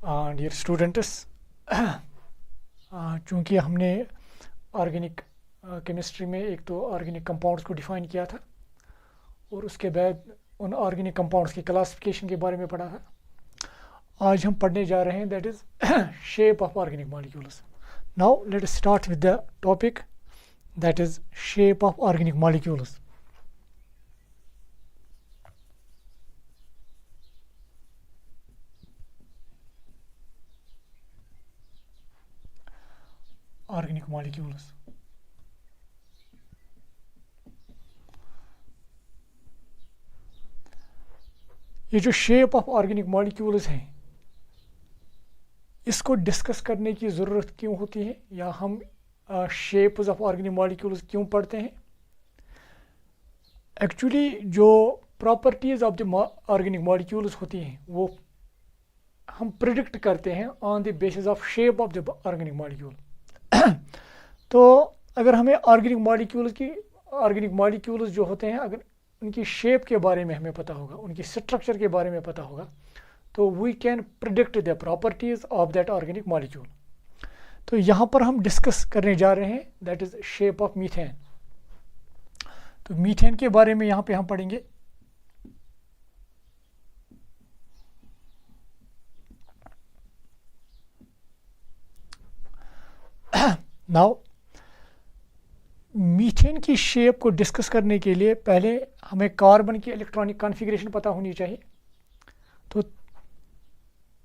Dear students, चूँकि हमने organic chemistry में एक तो ऑर्गेनिक कंपाउंड्स को डिफ़ाइन किया था और उसके बाद उन ऑर्गेनिक कंपाउंड्स की क्लासिफिकेशन के बारे में पढ़ा था। आज हम पढ़ने जा रहे हैं that is shape of organic molecules. Now let us start with the topic that is shape of organic molecules. Organic molecules, ये जो शेप ऑफ ऑर्गेनिक मॉलिक्यूल्स हैं इसको डिस्कस करने की ज़रूरत क्यों होती है, या हम शेप्स ऑफ ऑर्गेनिक मॉलिक्यूल्स क्यों पढ़ते हैं। एक्चुअली जो properties of the organic molecules होती हैं वो हम प्रिडिक्ट करते हैं on the basis of shape of the organic molecule. तो अगर हमें ऑर्गेनिक मॉलिक्यूल्स जो होते हैं अगर उनकी शेप के बारे में हमें पता होगा, उनकी स्ट्रक्चर के बारे में पता होगा, तो we can predict the properties of that organic molecule. तो यहाँ पर हम डिस्कस करने जा रहे हैं that is shape of methane. तो मीथेन के बारे में यहाँ पे हम पढ़ेंगे। नाउ मीथेन की शेप को डिस्कस करने के लिए पहले हमें कार्बन की इलेक्ट्रॉनिक कॉन्फ़िगरेशन पता होनी चाहिए, तो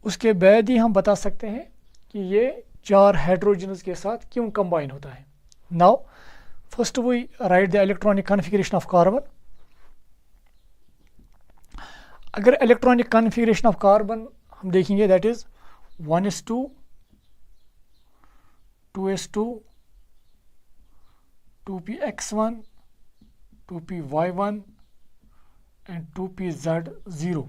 उसके बाद ही हम बता सकते हैं कि ये 4 हाइड्रोजन्स के साथ क्यों कंबाइन होता है। Now first we write the electronic configuration of carbon. अगर इलेक्ट्रॉनिक कॉन्फ़िगरेशन ऑफ कार्बन हम देखेंगे that is 1s2 2s2 2px1 2py1 and 2pz0।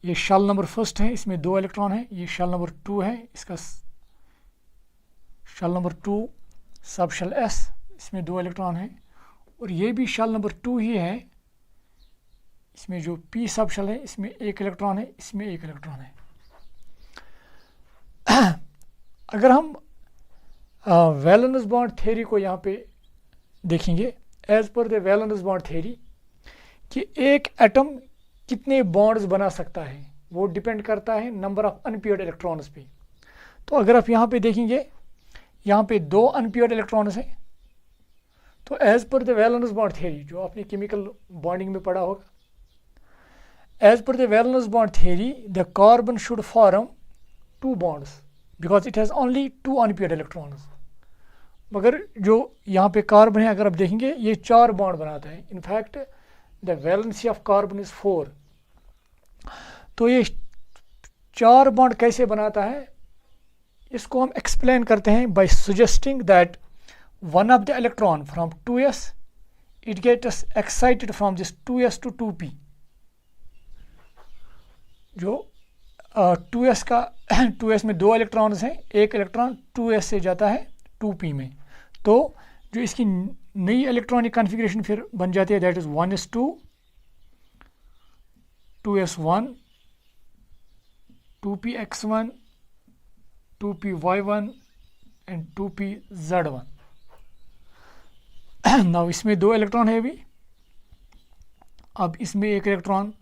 ये शेल नंबर फर्स्ट है, इसमें 2 इलेक्ट्रॉन है। ये शेल नंबर 2 है, इसका शेल नंबर 2 सब शेल s, इसमें 2 इलेक्ट्रॉन है। और ये भी शेल नंबर 2 ही है, इसमें जो p सब शेल है इसमें 1 इलेक्ट्रॉन है, इसमें 1 इलेक्ट्रॉन है। अगर हम वैलेंस बॉन्ड थ्योरी को यहाँ पे देखेंगे, as per the valence bond theory कि एक एटम कितने बॉन्ड्स बना सकता है वो डिपेंड करता है नंबर ऑफ अनपेयर्ड इलेक्ट्रॉन्स पे। तो अगर आप यहाँ पे देखेंगे, यहाँ पे 2 अनपेयर्ड इलेक्ट्रॉन्स हैं। तो as per the valence bond theory जो आपने केमिकल बॉन्डिंग में पढ़ा होगा, as per the valence bond theory the carbon should form 2 bonds because it has only 2 unpaired electrons। मगर जो यहाँ पे कार्बन है अगर आप देखेंगे ये 4 बॉन्ड बनाता है। In fact the valency of carbon is 4। तो ये 4 बॉन्ड कैसे बनाता है इसको हम एक्सप्लेन करते हैं by suggesting that one of the electron from 2s it gets excited from this 2s to 2p। जो 2s का 2s में 2 इलेक्ट्रॉन्स हैं, 1 इलेक्ट्रॉन 2s से जाता है 2p में। तो जो इसकी नई इलेक्ट्रॉनिक कॉन्फ़िगरेशन फिर बन जाती है that is 1s2 2s1 2px1 2py1 and 2pz1। Now इसमें 2 इलेक्ट्रॉन है अभी। अब इसमें 1 इलेक्ट्रॉन,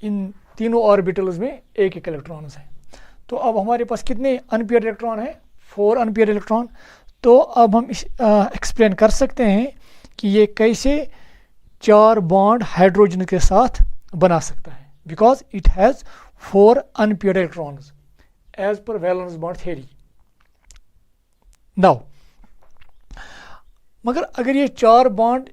इन तीनों ऑर्बिटल्स में 1 इलेक्ट्रॉन्स हैं। तो अब हमारे पास कितने अनपेयर्ड इलेक्ट्रॉन हैं? 4 अनपेयर्ड इलेक्ट्रॉन। तो अब हम एक्सप्लेन कर सकते हैं कि ये कैसे 4 बॉन्ड हाइड्रोजन के साथ बना सकता है, because it has 4 unpaired electrons as per valence bond theory. Now मगर अगर ये 4 बॉन्ड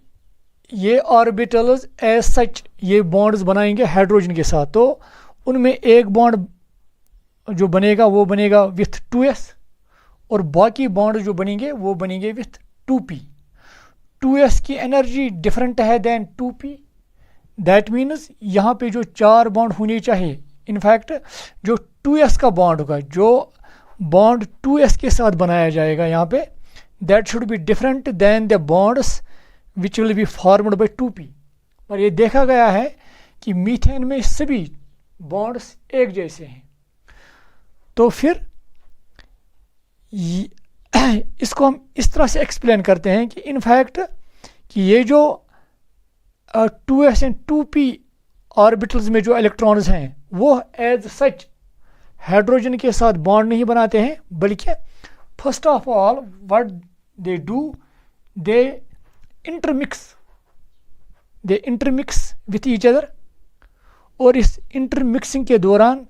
ये ऑर्बिटल्स एज सच ये बॉन्ड्स बनाएंगे हाइड्रोजन के साथ, तो उनमें एक बॉन्ड जो बनेगा वो बनेगा विथ 2s और बाकी बॉन्ड जो बनेंगे वो बनेंगे विथ 2p। 2s की एनर्जी डिफरेंट है दैन 2p। दैट मीन्स यहाँ पे जो 4 बॉन्ड होने चाहिए, इनफैक्ट जो 2s का बॉन्ड होगा, जो बॉन्ड 2s के साथ बनाया जाएगा यहाँ पे, that should be different than the bonds which will be formed by 2p। और ये देखा गया है कि मीथेन में सभी बॉन्ड्स एक जैसे हैं। तो फिर इसको हम इस तरह से एक्सप्लेन करते हैं कि इनफैक्ट कि ये जो 2s एंड 2p ऑर्बिटल्स में जो इलेक्ट्रॉन्स हैं वो एज सच हाइड्रोजन के साथ बॉन्ड नहीं बनाते हैं, बल्कि first of all what they do, they intermix with each other. और इस इंटरमिक्सिंग के दौरान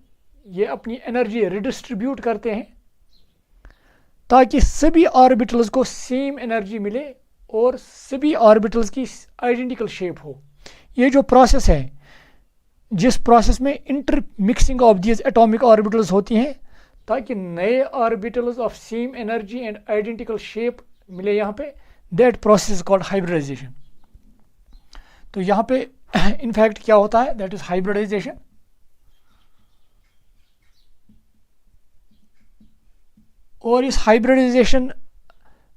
ये अपनी एनर्जी रिडिस्ट्रीब्यूट करते हैं ताकि सभी ऑर्बिटल्स को सेम एनर्जी मिले और सभी ऑर्बिटल्स की आइडेंटिकल शेप हो। ये जो प्रोसेस है, जिस प्रोसेस में intermixing of these atomic orbitals होती हैं ताकि नए orbitals of same energy and identical shape मिले यहाँ पे, that process is called hybridisation. तो यहाँ पे इनफैक्ट क्या होता है, दैट इज हाइब्रिडाइजेशन। और इस हाइब्रिडाइजेशन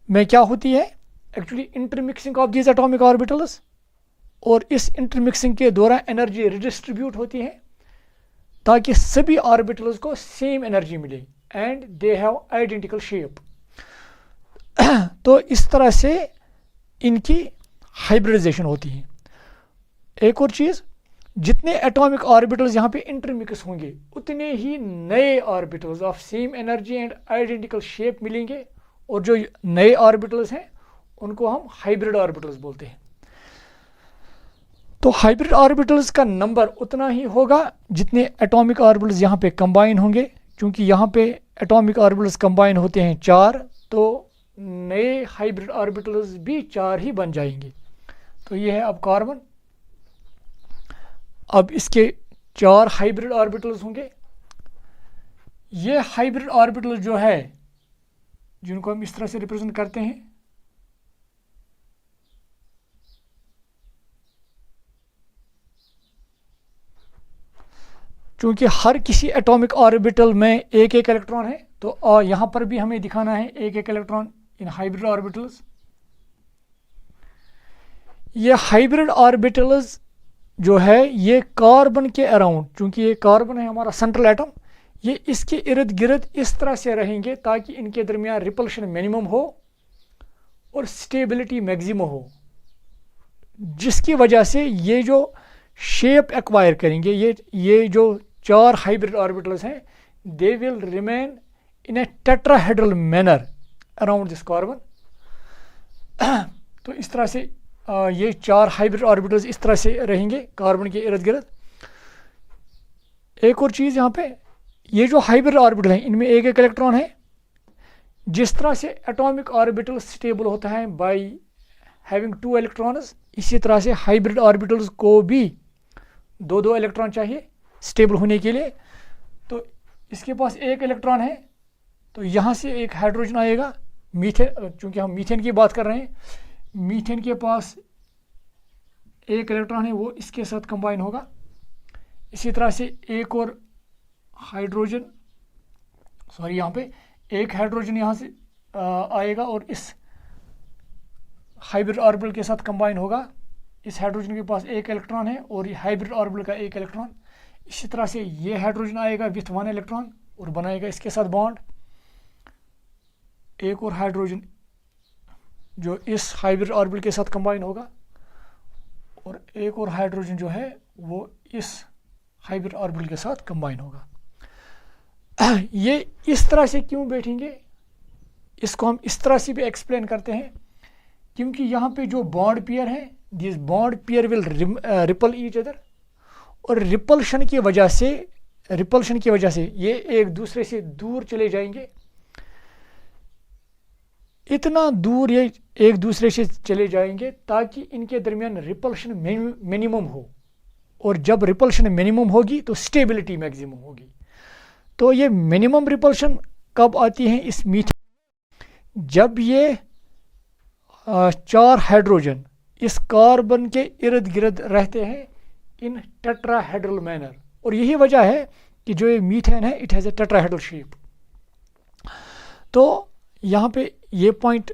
में क्या होती है, actually intermixing of these atomic orbitals, और इस इंटरमिक्सिंग के दौरान एनर्जी रिडिस्ट्रीब्यूट होती है ताकि सभी ऑर्बिटल्स को सेम एनर्जी मिले and they have identical shape. तो इस तरह से इनकी हाइब्रिडाइजेशन होती है। एक और चीज़, जितने एटॉमिक ऑर्बिटल्स यहाँ पे इंटरमिक्स होंगे उतने ही नए orbitals of same energy and identical shape मिलेंगे, और जो नए ऑर्बिटल्स हैं उनको हम हाइब्रिड ऑर्बिटल्स बोलते हैं। तो हाइब्रिड ऑर्बिटल्स का नंबर उतना ही होगा जितने एटॉमिक ऑर्बिटल्स यहाँ पे कंबाइन होंगे। क्योंकि यहाँ पे एटॉमिक ऑर्बिटल्स कंबाइन होते हैं 4, तो नए हाइब्रिड ऑर्बिटल्स भी 4 ही बन जाएंगे। तो ये है अब कार्बन। अब इसके 4 हाइब्रिड ऑर्बिटल्स होंगे। ये हाइब्रिड ऑर्बिटल जो है, जिनको हम इस तरह से रिप्रेजेंट करते हैं, क्योंकि हर किसी एटॉमिक ऑर्बिटल में एक एक इलेक्ट्रॉन है, तो यहाँ पर भी हमें दिखाना है एक एक इलेक्ट्रॉन इन हाइब्रिड ऑर्बिटल्स। ये हाइब्रिड ऑर्बिटल्स जो है ये कार्बन के अराउंड, क्योंकि ये कार्बन है हमारा सेंट्रल एटम, ये इसके इर्द गिर्द इस तरह से रहेंगे ताकि इनके दरमियान रिपल्शन मिनिमम हो और स्टेबिलिटी मैक्सिमम हो, जिसकी वजह से ये जो शेप एक्वायर करेंगे, ये जो 4 हाइब्रिड ऑर्बिटल्स हैं, they will remain in A tetrahedral manner around this carbon. तो इस तरह से ये 4 हाइब्रिड ऑर्बिटल्स इस तरह से रहेंगे कार्बन के इर्द गिर्द। एक और चीज़ यहाँ पे, ये जो हाइब्रिड ऑर्बिटल हैं इनमें एक एक इलेक्ट्रॉन है। जिस तरह से एटॉमिक ऑर्बिटल स्टेबल होता है बाय हैविंग 2 इलेक्ट्रॉन्स, इसी तरह से हाइब्रिड ऑर्बिटल्स को भी 2 इलेक्ट्रॉन चाहिए स्टेबल होने के लिए। तो इसके पास एक इलेक्ट्रॉन है, तो यहाँ से एक हाइड्रोजन आएगा, मीथेन, चूँकि हम मीथेन की बात कर रहे हैं, मीथेन के पास एक इलेक्ट्रॉन है, वो इसके साथ कंबाइन होगा। इसी तरह से एक और हाइड्रोजन, सॉरी यहाँ पे एक हाइड्रोजन यहाँ से आएगा और इस हाइब्रिड ऑर्बिटल के साथ कंबाइन होगा। इस हाइड्रोजन के पास एक इलेक्ट्रॉन है और ये हाइब्रिड ऑर्बिटल का एक इलेक्ट्रॉन। इसी तरह से ये हाइड्रोजन आएगा विथ 1 इलेक्ट्रॉन और बनाएगा इसके साथ बॉन्ड। एक और हाइड्रोजन जो इस हाइब्रिड ऑर्बिटल के साथ कंबाइन होगा, और एक और हाइड्रोजन जो है वो इस हाइब्रिड ऑर्बिटल के साथ कंबाइन होगा। ये इस तरह से क्यों बैठेंगे, इसको हम इस तरह से भी एक्सप्लेन करते हैं, क्योंकि यहाँ पे जो बॉन्ड पेयर है, this bond pair will ripple each other, और रिपल्शन की वजह से ये एक दूसरे से दूर चले जाएंगे। इतना दूर ये एक दूसरे से चले जाएंगे ताकि इनके दरमियान रिपल्शन मिनिमम हो, और जब रिपल्शन मिनिमम होगी तो स्टेबिलिटी मैक्सिमम होगी। तो ये मिनिमम रिपल्शन कब आती है इस मीथेन, जब ये 4 हाइड्रोजन इस कार्बन के इर्द गिर्द रहते हैं इन टेट्राहेड्रल मैनर, और यही वजह है कि जो ये मीथेन है it has a tetrahedral shape. तो यहाँ पे ये पॉइंट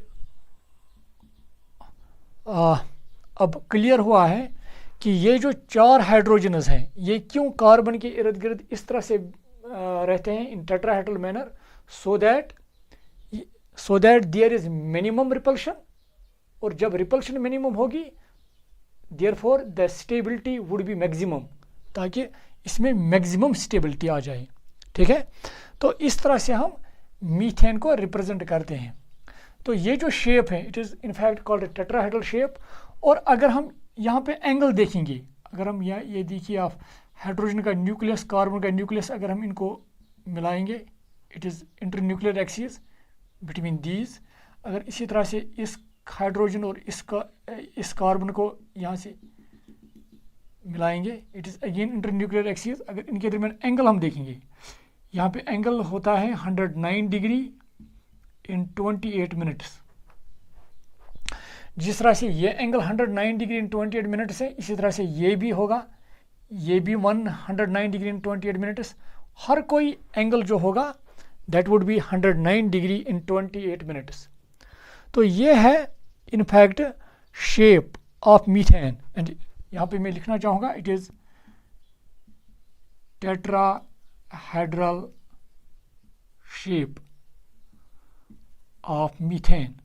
अब क्लियर हुआ है कि ये जो 4 हाइड्रोजन्स हैं ये क्यों कार्बन के इर्द गिर्द इस तरह से रहते हैं in tetrahedral manner, so that there is minimum repulsion, और जब रिपल्शन मिनिमम होगी therefore the stability would be maximum, ताकि इसमें मैक्सिमम स्टेबिलिटी आ जाए। ठीक है, तो इस तरह से हम मीथेन को रिप्रेजेंट करते हैं। तो ये जो शेप है it is in fact called tetrahedral shape. और अगर हम यहाँ पे एंगल देखेंगे, अगर हम यहाँ ये देखिए आप हाइड्रोजन का न्यूक्लियस, कार्बन का न्यूक्लियस, अगर हम इनको मिलाएंगे it is internuclear axis between these. अगर इसी तरह से इस हाइड्रोजन और इस कार्बन को यहाँ से मिलाएंगे it is again internuclear axis. अगर इनके दरमियान एंगल हम देखेंगे, यहाँ पे एंगल होता है 109 डिग्री इन 28 मिनट्स। जिस तरह से ये एंगल 109 डिग्री इन 28 मिनट्स है, इसी तरह से ये भी होगा, ये भी 109 डिग्री इन 28 मिनट्स। हर कोई एंगल जो होगा that would be 109 degree in 28 minutes. तो ये है in fact shape of methane. And यहाँ पे मैं लिखना चाहूँगा it is tetrahedral shape of methane.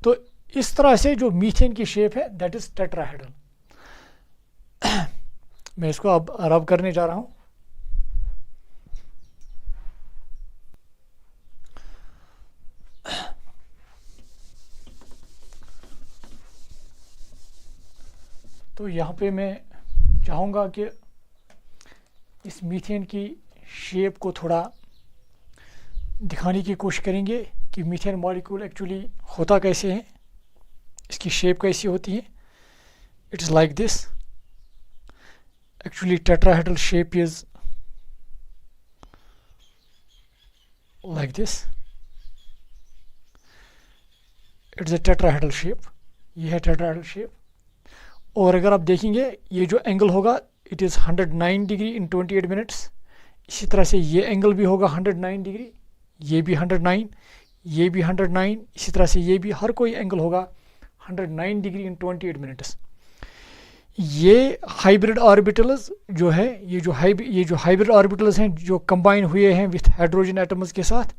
तो इस तरह से जो मीथेन की शेप है दैट इज टेट्राहेड्रल। मैं इसको अब रब करने जा रहा हूं। तो यहाँ पे मैं चाहूँगा कि इस मीथेन की शेप को थोड़ा दिखाने की कोशिश करेंगे कि मीथेन मॉलिक्यूल एक्चुअली होता कैसे है, इसकी शेप कैसी होती है। It is like this. Actually tetrahedral shape is like this. It's a tetrahedral shape. ये है टेट्राहेड्रल शेप। और अगर आप देखेंगे ये जो एंगल होगा it is 109 degree in 28 minutes. इसी तरह से ये एंगल भी होगा 109 डिग्री, ये भी 109, ये भी 109, इसी तरह से ये भी, हर कोई एंगल होगा 109 डिग्री इन 28 मिनट्स। ये हाइब्रिड ऑर्बिटल्स जो है, ये जो हाइब्रिड ऑर्बिटल्स हैं जो कंबाइन हुए हैं विथ हाइड्रोजन एटम्स के साथ,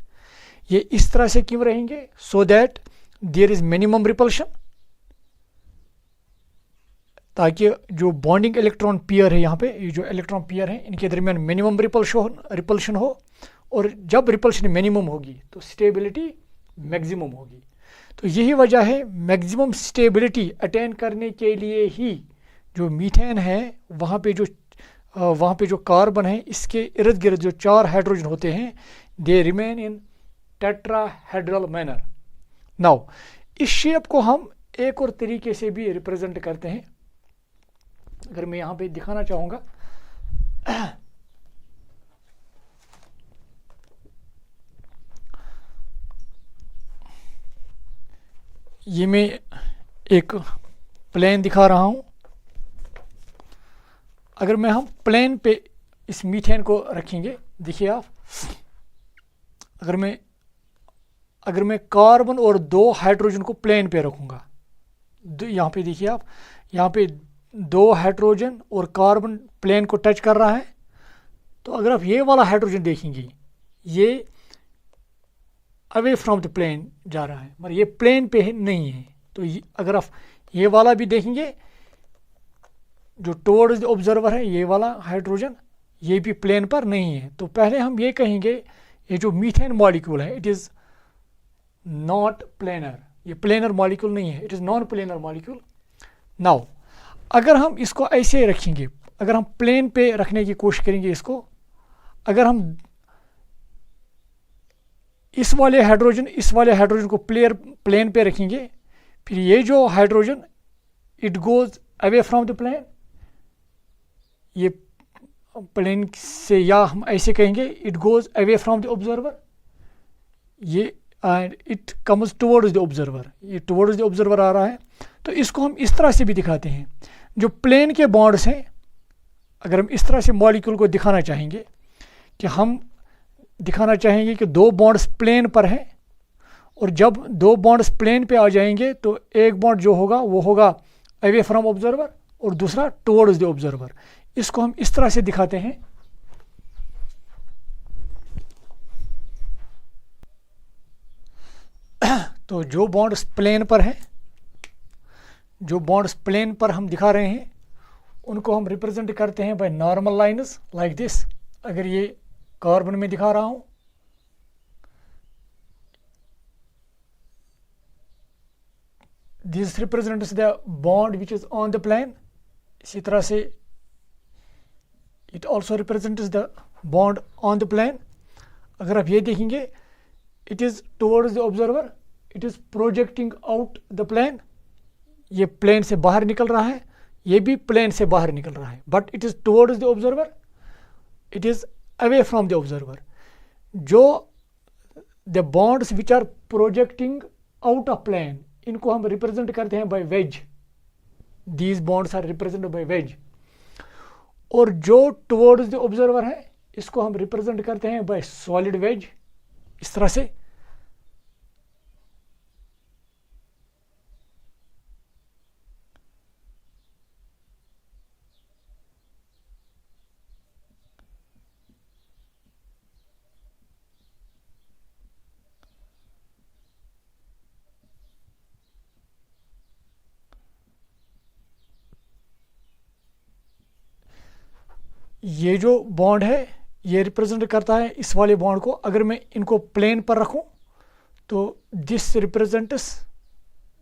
ये इस तरह से क्यों रहेंगे, so that there is minimum repulsion, ताकि जो बॉन्डिंग इलेक्ट्रॉन पेयर है यहाँ पे, ये जो इलेक्ट्रॉन पेयर है इनके दरमियान मिनिमम रिपल्शन हो, और जब रिपल्शन मिनिमम होगी तो स्टेबिलिटी मैक्सिमम होगी। तो यही वजह है मैक्सिमम स्टेबिलिटी अटेन करने के लिए ही जो मीथेन है वहाँ पे जो कार्बन है इसके इर्द गिर्द जो 4 हाइड्रोजन होते हैं they remain in tetrahedral manner. Now इस शेप को हम एक और तरीके से भी रिप्रेजेंट करते हैं। अगर मैं यहाँ पे दिखाना चाहूँगा, ये मैं एक प्लेन दिखा रहा हूँ। अगर हम प्लेन पे इस मीथेन को रखेंगे, देखिए आप, अगर मैं कार्बन और 2 हाइड्रोजन को प्लेन पे रखूँगा, यहाँ पे देखिए आप, यहाँ पे 2 हाइड्रोजन और कार्बन प्लेन को टच कर रहा है। तो अगर आप ये वाला हाइड्रोजन देखेंगे ये अवे फ्रॉम द प्लेन जा रहा है, मगर ये प्लेन पे नहीं है। तो अगर आप ये वाला भी देखेंगे जो टुवर्ड्स द ऑब्जर्वर है, ये वाला हाइड्रोजन, ये भी प्लेन पर नहीं है। तो पहले हम ये कहेंगे ये जो मीथेन मॉलिक्यूल है इट इज़ नॉट प्लेनर, ये प्लेनर मॉलिक्यूल नहीं है, it is non planar molecule. Now अगर हम इसको ऐसे रखेंगे, अगर हम प्लेन पे रखने की कोशिश करेंगे इसको, अगर हम इस वाले हाइड्रोजन को प्लेन पे रखेंगे, फिर ये जो hydrogen it goes away from the plane, ये प्लेन से, या हम ऐसे कहेंगे it goes away from the observer, ये and it comes towards the observer, ये टुवर्ड्स द ऑब्जर्वर आ रहा है। तो इसको हम इस तरह से भी दिखाते हैं। जो प्लेन के बॉन्ड्स हैं, अगर हम इस तरह से मॉलिक्यूल को दिखाना चाहेंगे कि हम दिखाना चाहेंगे कि 2 बॉन्ड्स प्लेन पर हैं और जब दो बॉन्ड्स प्लेन पे आ जाएंगे तो एक बॉन्ड जो होगा वो होगा अवे फ्रॉम ऑब्जर्वर और दूसरा टुवर्ड्स द ऑब्जर्वर। इसको हम इस तरह से दिखाते हैं। तो जो बॉन्ड्स प्लेन पर हैं, जो बॉन्ड्स प्लेन पर हम दिखा रहे हैं उनको हम रिप्रेजेंट करते हैं by normal lines like this. अगर ये कार्बन में दिखा रहा हूं, this represents the bond which is on the plane. इसी तरह से it also represents the bond on the plane. अगर आप ये देखेंगे, it is towards the observer, it is projecting out the plane. ये प्लेन से बाहर निकल रहा है, ये भी प्लेन से बाहर निकल रहा है, but it is towards the observer, it is away from the observer. जो the bonds which are projecting out of plane, इनको हम रिप्रेजेंट करते हैं by wedge. These bonds are represented by wedge. और जो टुवर्ड्स द ऑब्जर्वर है, इसको हम रिप्रेजेंट करते हैं बाय सॉलिड वेज। इस तरह से ये जो बॉन्ड है ये रिप्रेजेंट करता है इस वाले बॉन्ड को। अगर मैं इनको प्लेन पर रखूं तो this represents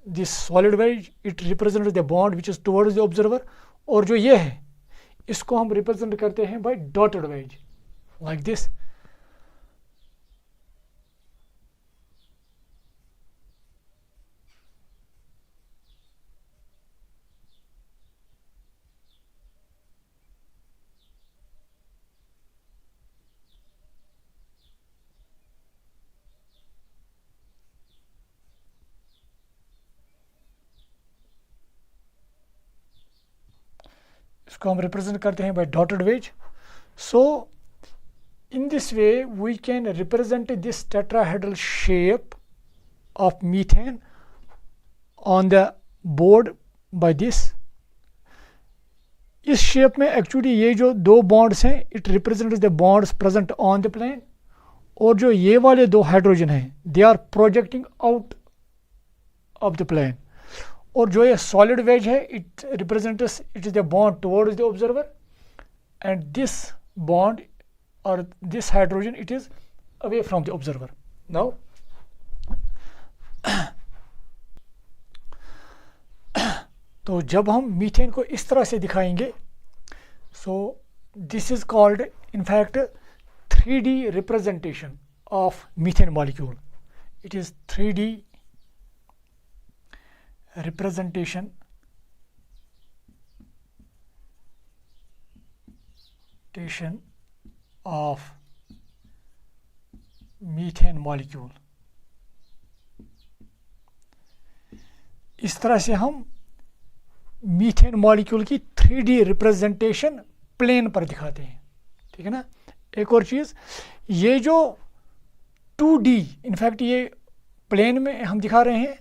this solid wedge, it represents the bond which is towards the observer. और जो ये है इसको हम रिप्रेजेंट करते हैं by dotted wedge like this. इसको हम रिप्रेजेंट करते हैं by dotted wedge. So in this way we can represent this tetrahedral shape of methane on the board by this. इस शेप में एक्चुअली ये जो दो बॉन्ड्स हैं, it represents the bonds present on the plane. और जो ये वाले दो हाइड्रोजन हैं, they are projecting out of the plane. और जो ये सॉलिड वेज है, it represents, it is the bond towards the observer, and this bond और this hydrogen it is away from the observer. Now तो जब हम methane को इस तरह से दिखाएंगे, so this is called in fact 3D representation of methane molecule. It is 3D representation of methane molecule। इस तरह से हम मीथेन मॉलिक्यूल की 3D रिप्रेजेंटेशन प्लेन पर दिखाते हैं, ठीक है ना। एक और चीज़, ये जो 2D इनफैक्ट ये प्लेन में हम दिखा रहे हैं,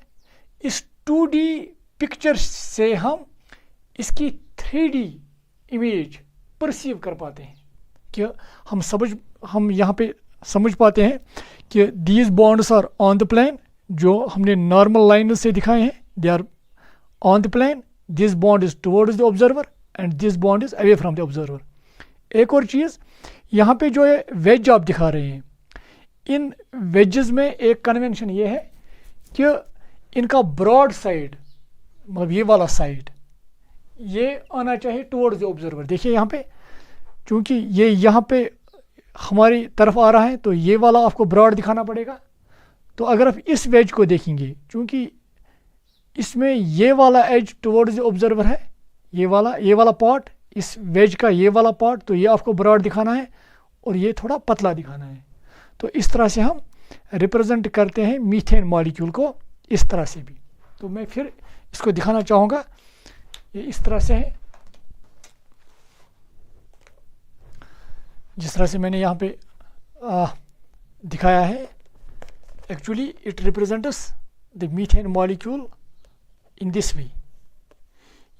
इस 2D पिक्चर से हम इसकी 3D इमेज परसीव कर पाते हैं कि हम यहाँ पे समझ पाते हैं कि these bonds are on the plane. जो हमने नॉर्मल लाइन से दिखाए हैं, they are on the plane, this bond is towards the observer and this bond is away from the observer. एक और चीज़, यहाँ पे जो है वेज आप दिखा रहे हैं, इन वेजेस में एक कन्वेंशन ये है कि इनका ब्रॉड साइड, मतलब ये वाला साइड, ये आना चाहिए टुवर्ड्स द ऑब्जर्वर। देखिए यहाँ पे, क्योंकि ये यहाँ पे हमारी तरफ आ रहा है तो ये वाला आपको ब्रॉड दिखाना पड़ेगा। तो अगर आप इस वेज को देखेंगे, क्योंकि इसमें ये वाला एज टुवर्ड्स द ऑब्जर्वर है, ये वाला पार्ट, इस वेज का ये वाला पार्ट, तो ये आपको ब्रॉड दिखाना है और ये थोड़ा पतला दिखाना है। तो इस तरह से हम रिप्रेजेंट करते हैं मीथेन मॉलिक्यूल को, इस तरह से भी। तो मैं फिर इसको दिखाना चाहूँगा, ये इस तरह से है, जिस तरह से मैंने यहाँ पे दिखाया है। actually it represents the methane molecule in this way.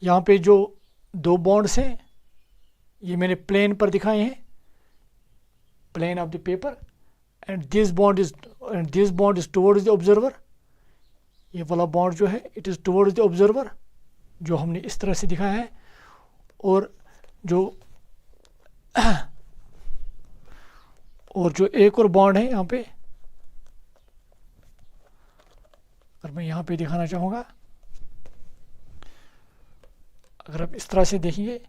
यहाँ पे जो दो बॉन्ड्स हैं ये मैंने प्लेन पर दिखाए हैं, plane of the paper, and this bond is towards the observer. ये वाला बॉन्ड जो है it is towards the observer, जो हमने इस तरह से दिखाया है. और जो एक और बॉन्ड है यहाँ पे, और मैं यहाँ पे दिखाना चाहूँगा, अगर आप इस तरह से देखेंगे,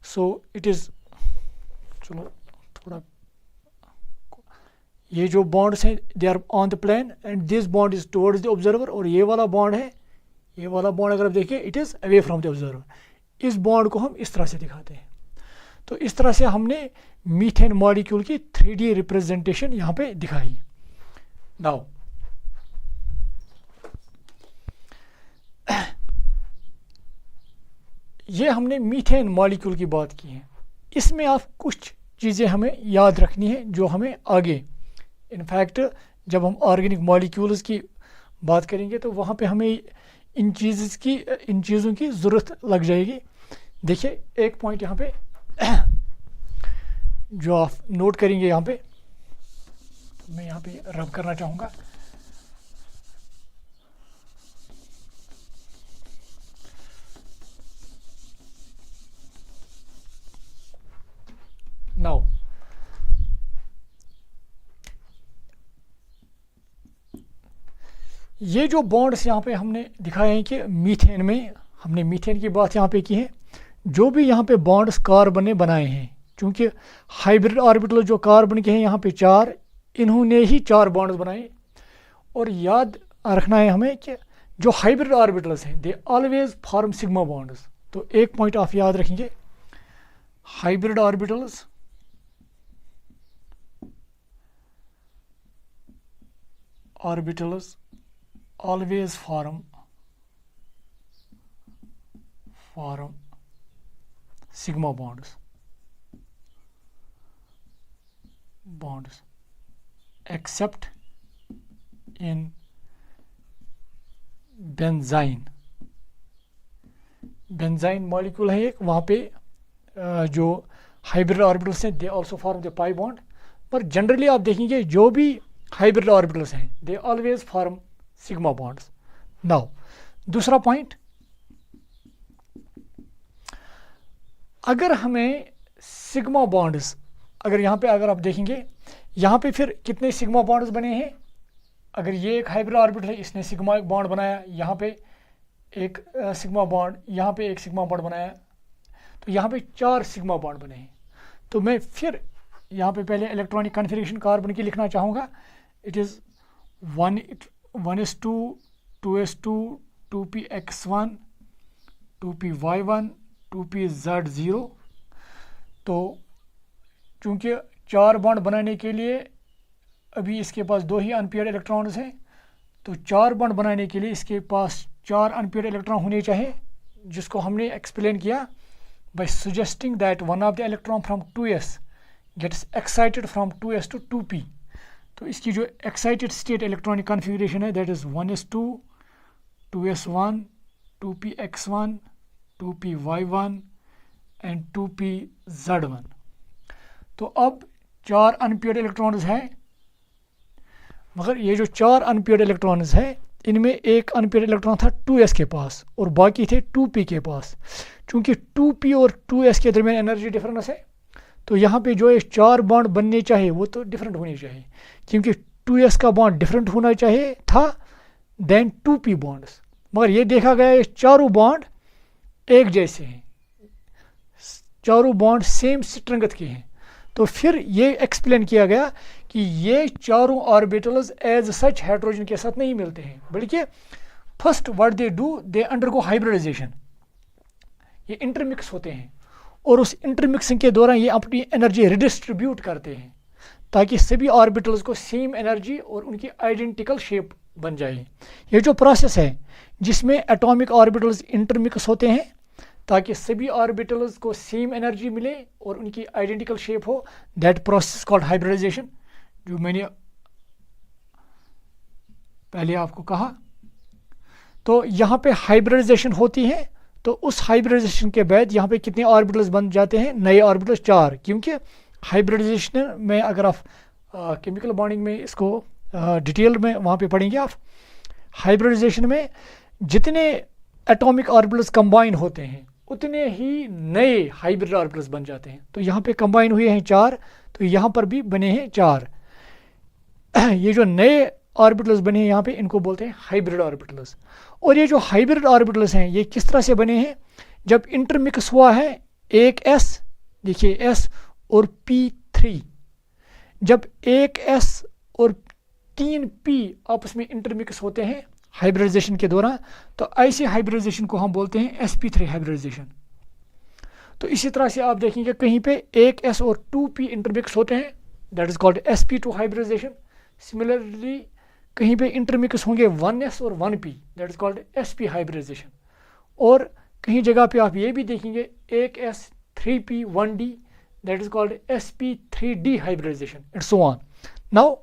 सो इट इज़, चलो थोड़ा, ये जो बॉन्ड्स हैं they are on the plane and this bond is towards the observer. और ये वाला बॉन्ड है, ये वाला बॉन्ड अगर आप देखिए it is away from the observer. इस बॉन्ड को हम इस तरह से दिखाते हैं. तो इस तरह से हमने मीथेन मॉलिक्यूल की 3D रिप्रेजेंटेशन यहाँ पे दिखाई. नाउ ये हमने मीथेन मॉलिक्यूल की बात की है. इसमें आप कुछ चीज़ें हमें याद रखनी है जो हमें आगे, इनफैक्ट जब हम ऑर्गेनिक मॉलिक्यूल्स की बात करेंगे तो वहाँ पे हमें इन चीज़ों की ज़रूरत लग जाएगी. देखिए एक पॉइंट यहाँ पे जो आप नोट करेंगे, यहाँ पे मैं यहाँ पे रब करना चाहूँगा. नाउ ये जो बॉन्ड्स यहाँ पे हमने दिखाए हैं कि मीथेन में, हमने मीथेन की बात यहाँ पे की है. जो भी यहाँ पे बॉन्ड्स कार्बन ने बनाए हैं, क्योंकि हाइब्रिड ऑर्बिटल जो कार्बन के हैं यहाँ पे 4, इन्होंने ही 4 बॉन्ड्स बनाए. और याद रखना है हमें कि जो हाइब्रिड ऑर्बिटल्स हैं they always form sigma bonds. तो एक पॉइंट आप याद रखेंगे, hybrid orbitals always form sigma bonds except in benzene molecule है एक, वहाँ पे जो हाइब्रिड ऑर्बिटल्स हैं they also form the pi bond. पर जनरली आप देखेंगे जो भी हाइब्रिड ऑर्बिटल्स हैं they always form sigma bonds. Now दूसरा पॉइंट, अगर हमें सिग्मा बॉन्ड्स, अगर यहाँ पे अगर आप देखेंगे यहाँ पे फिर कितने सिग्मा बॉन्ड्स बने हैं. अगर ये एक हाइब्रिड ऑर्बिटल है, इसने सिग्मा बॉन्ड बनाया, यहाँ पे एक सिग्मा बॉन्ड, यहाँ पे एक सिग्मा बॉन्ड बनाया, तो यहाँ पे 4 सिग्मा बॉन्ड बने हैं. तो मैं फिर यहाँ पे पहले इलेक्ट्रॉनिक कॉन्फ़िगरेशन कार्बन की लिखना चाहूँगा. It is 1s2 2s2 2px1 2py1 2pz0. तो चूँकि 4 बॉन्ड बनाने के लिए अभी इसके पास 2 ही अनपेयर्ड इलेक्ट्रॉन्स हैं, तो 4 बॉन्ड बनाने के लिए इसके पास 4 अनपेयर्ड इलेक्ट्रॉन होने चाहिए, जिसको हमने एक्सप्लेन किया by suggesting that one of the electron from 2s gets excited from 2s to 2p. तो इसकी जो एक्साइटेड स्टेट इलेक्ट्रॉनिक कॉन्फ़िगरेशन है that is 1s2 2s1 2px1 2py1 and 2pz1. तो अब 4 अनपेयर्ड इलेक्ट्रॉन्स हैं, मगर ये जो 4 अनपेयर्ड इलेक्ट्रॉन्स हैं इनमें एक अनपेयर्ड इलेक्ट्रॉन था 2s के पास और बाकी थे 2p के पास. चूँकि 2p और 2s के दरमियान एनर्जी डिफरेंस है, तो यहाँ पे जो ये 4 बॉन्ड बनने चाहिए वो तो डिफरेंट होने चाहिए, क्योंकि 2s का बॉन्ड डिफरेंट होना चाहिए था देन 2p बॉन्ड्स. मगर ये देखा गया ये चारों बॉन्ड एक जैसे हैं, चारों बॉन्ड सेम स्ट्रेंथ के हैं. तो फिर ये एक्सप्लेन किया गया कि ये चारों ऑर्बिटल्स एज सच हाइड्रोजन के साथ नहीं मिलते हैं, बल्कि first what they do they undergo hybridisation. ये इंटरमिक्स होते हैं और उस इंटरमिक्सिंग के दौरान ये अपनी एनर्जी रिडिस्ट्रीब्यूट करते हैं ताकि सभी ऑर्बिटल्स को सेम एनर्जी और उनकी आइडेंटिकल शेप बन जाए. ये जो प्रोसेस है जिसमें एटॉमिक ऑर्बिटल्स इंटरमिक्स होते हैं ताकि सभी ऑर्बिटल्स को सेम एनर्जी मिले और उनकी आइडेंटिकल शेप हो, दैट प्रोसेस कॉल्ड हाइब्रिडाइजेशन, जो मैंने पहले आपको कहा। तो यहाँ पे हाइब्रिडाइजेशन होती है, तो उस हाइब्रिडाइजेशन के बाद यहाँ पे कितने ऑर्बिटल्स बन जाते हैं, नए ऑर्बिटल्स 4, क्योंकि हाइब्रिडाइजेशन में अगर आप केमिकल बॉन्डिंग में इसको डिटेल में वहाँ पे पढ़ेंगे आप, हाइब्रिडाइजेशन में जितने एटॉमिक ऑर्बिटल्स कंबाइन होते हैं उतने ही नए हाइब्रिड ऑर्बिटल्स बन जाते हैं। तो यहाँ पे कंबाइन हुए हैं 4, तो यहाँ पर भी बने हैं 4। ये जो नए ऑर्बिटल्स बने हैं यहाँ पे, इनको बोलते हैं हाइब्रिड ऑर्बिटल्स। और ये जो हाइब्रिड ऑर्बिटल्स हैं ये किस तरह से बने हैं, जब इंटरमिक्स हुआ है एक s, देखिए s और p3, जब एक s और 3 p आपस में इंटरमिक्स होते हैं हाइब्रिडाइजेशन के दौरान, तो ऐसे हाइब्रिडाइजेशन को हम बोलते हैं sp3 हाइब्रिडाइजेशन। तो इसी तरह से आप देखेंगे कहीं पे एक s और 2p इंटरमिक्स होते हैं, that is called sp2 hybridisation. Similarly कहीं पे इंटरमिक्स होंगे 1s और 1p, that is called sp hybridisation. और कहीं जगह पे आप ये भी देखेंगे एक s 3p 1d, that is called sp3d hybridisation, and so on. Now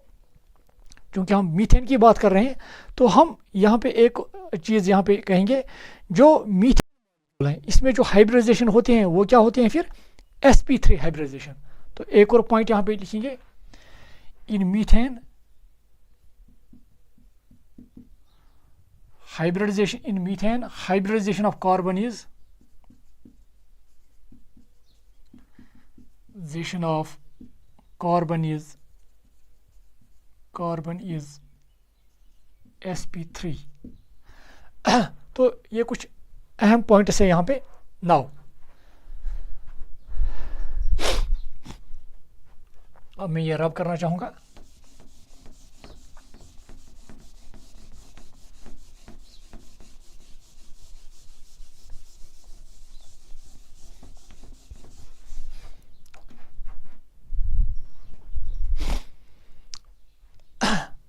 क्योंकि हम मीथेन की बात कर रहे हैं, तो हम यहाँ पे एक चीज़ यहाँ पे कहेंगे, जो मीथेन है इसमें जो हाइब्रिडाइजेशन होते हैं वो क्या होते हैं फिर, sp3 हाइब्रिडाइजेशन। तो एक और पॉइंट यहाँ पे लिखेंगे, इन methane hybridization, in methane hybridization of carbon is sp3। तो ये कुछ अहम पॉइंट्स है यहाँ पे। नाउ अब मैं ये रब करना चाहूँगा।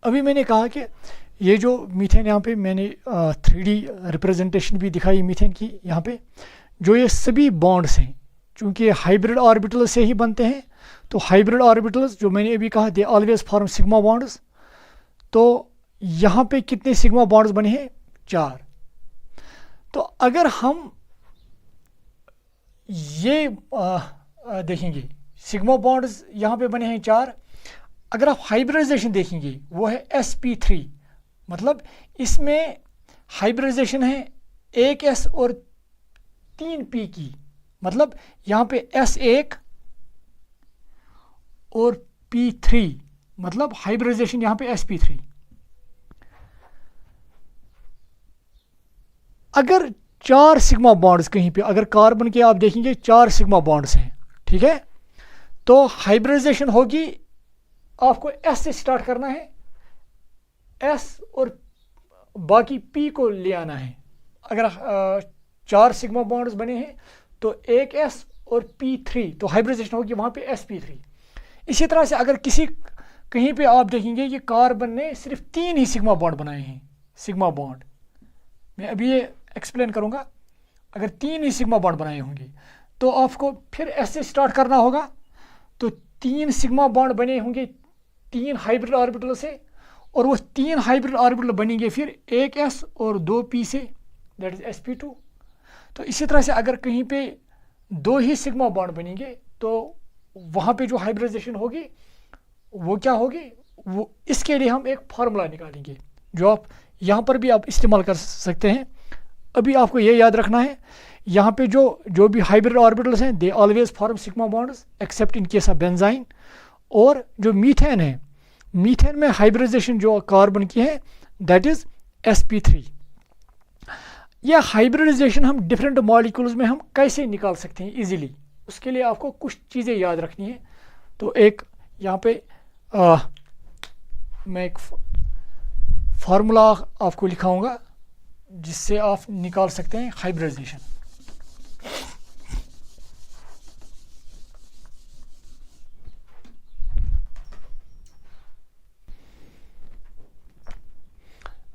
अभी मैंने कहा कि ये जो मीथेन, यहाँ पे मैंने 3D रिप्रेजेंटेशन भी दिखाई मीथेन की। यहाँ पे जो ये सभी बॉन्ड्स हैं, चूँकि हाइब्रिड ऑर्बिटल से ही बनते हैं, तो हाइब्रिड ऑर्बिटल्स जो मैंने अभी कहा, they always form sigma bonds. तो यहाँ पे कितने सिग्मा बॉन्ड्स बने हैं, 4। तो अगर हम ये देखेंगे सिग्मा बॉन्ड्स यहाँ पे बने हैं 4, अगर आप हाइब्रिडाइजेशन देखेंगे वो है sp3, मतलब इसमें हाइब्रिडाइजेशन है एक s और 3 p की, मतलब यहाँ पे s1 और p3, मतलब हाइब्रिडाइजेशन यहाँ पे sp3। अगर 4 सिग्मा बॉन्ड्स कहीं पे, अगर कार्बन के आप देखेंगे 4 सिग्मा बॉन्ड्स हैं, ठीक है, तो हाइब्रिडाइजेशन होगी, आपको S से स्टार्ट करना है, S और बाकी P को ले आना है। अगर 4 सिग्मा बॉन्ड्स बने हैं तो एक S और P3, तो हाइब्रिडाइजेशन होगी वहाँ पे sp3। इसी तरह से अगर किसी कहीं पे आप देखेंगे कि कार्बन ने सिर्फ 3 ही सिग्मा बॉन्ड बनाए हैं, सिग्मा बॉन्ड, मैं अभी ये एक्सप्लेन करूँगा। अगर 3 ही सिग्मा बॉन्ड बनाए होंगे तो आपको फिर S से स्टार्ट करना होगा, तो 3 सिग्मा बॉन्ड बने होंगे 3 हाइब्रिड ऑर्बिटल से, और वो 3 हाइब्रिड ऑर्बिटल बनेंगे फिर एक s और 2 p से, दैट इज sp2। तो इसी तरह से अगर कहीं पे 2 ही सिग्मा बॉन्ड बनेंगे तो वहाँ पे जो हाइब्रिडाइजेशन होगी वो क्या होगी, वो इसके लिए हम एक फार्मूला निकालेंगे जो आप यहाँ पर भी आप इस्तेमाल कर सकते हैं। अभी आपको ये याद रखना है, यहाँ पे जो भी हाइब्रिड ऑर्बिटल्स हैं, they always form sigma bonds accept in case of benzene. और जो मीथेन है, मीथेन में हाइब्रिडाइजेशन जो कार्बन की है दैट इज sp3। यह हाइब्रिडाइजेशन हम डिफरेंट मॉलिक्यूल्स में हम कैसे निकाल सकते हैं इजीली, उसके लिए आपको कुछ चीज़ें याद रखनी है। तो एक यहाँ पे मैं एक फार्मूला आपको लिखाऊंगा जिससे आप निकाल सकते हैं हाइब्रिडाइजेशन।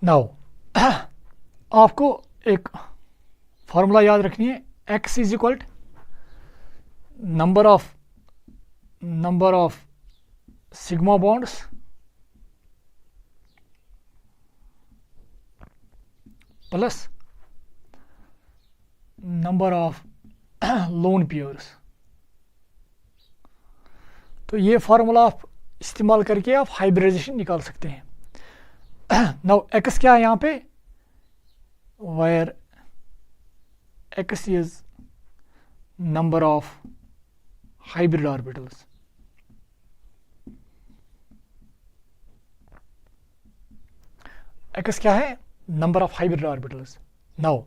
नाउ आपको एक फार्मूला याद रखनी है, x is equal number of sigma bonds plus number of lone pairs. तो ये फार्मूला आप इस्तेमाल करके आप हाइब्रिडाइजेशन निकाल सकते हैं। नाउ एक्स क्या है यहाँ पे, wire x is number of hybrid orbitals. X क्या है, number of hybrid orbitals. Now